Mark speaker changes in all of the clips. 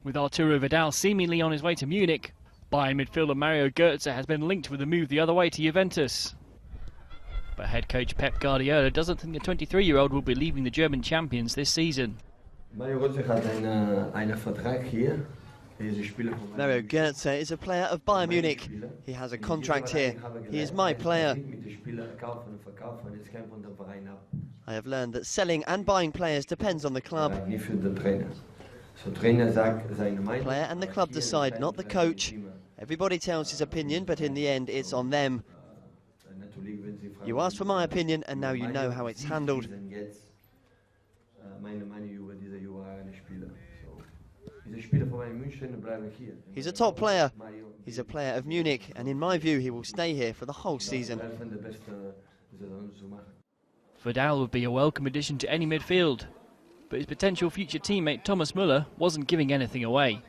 Speaker 1: With Arturo Vidal seemingly on his way to Munich, Bayern midfielder Mario Götze has been linked with a move the other way to Juventus. But head coach Pep Guardiola doesn't think the 23-year-old will be leaving the German champions this season.
Speaker 2: Mario Götze hat einen Vertrag hier.
Speaker 3: Mario Götze is a player of Bayern Munich. He has a contract here. He is my player. I have learned that selling and buying players depends on the club. The player and the club decide, not the coach. Everybody tells his opinion, but in the end it's on them. You asked for my opinion and now you know how it's handled. He's a top player. He's a player of Munich, and in my view, he will stay here for the whole season.
Speaker 1: Vidal would be a welcome addition to any midfield, but his potential future teammate Thomas Müller wasn't giving anything away.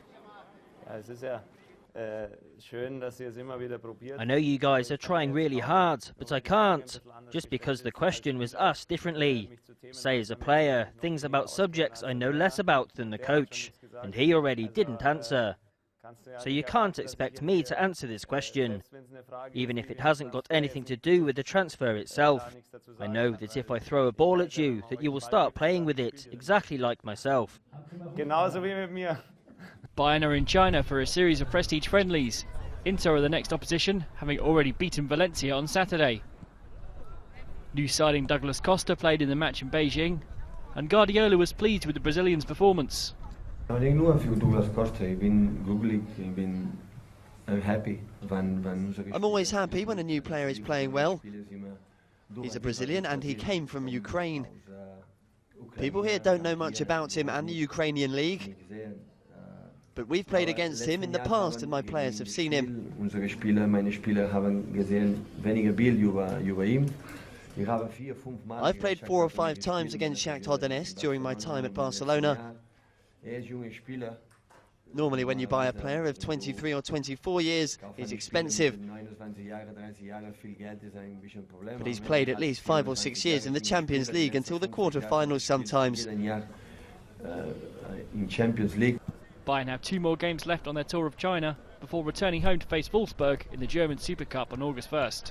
Speaker 4: I know you guys are trying really hard, but I can't, just because the question was asked differently. Say as a player, things about subjects I know less about than the coach, and he already didn't answer. So you can't expect me to answer this question, even if it hasn't got anything to do with the transfer itself. I know that if I throw a ball at you, that you will start playing with it, exactly like myself.
Speaker 1: Bayern are in China for a series of prestige friendlies. Inter are the next opposition, having already beaten Valencia on Saturday. New signing Douglas Costa played in the match in Beijing, and Guardiola was pleased with the Brazilian's performance.
Speaker 2: I'm
Speaker 3: always happy when a new player is playing well. He's a Brazilian and he came from Ukraine. People here don't know much about him and the Ukrainian league, but we've played against him in the past and my players have seen him. I've played 4 or 5 times against Shakhtar Donetsk during my time at Barcelona. Normally when you buy a player of 23 or 24 years, he's expensive. But he's played at least 5 or 6 years in the Champions League until the quarter-finals sometimes.
Speaker 1: Bayern have 2 more games left on their tour of China before returning home to face Wolfsburg in the German Super Cup on August 1st.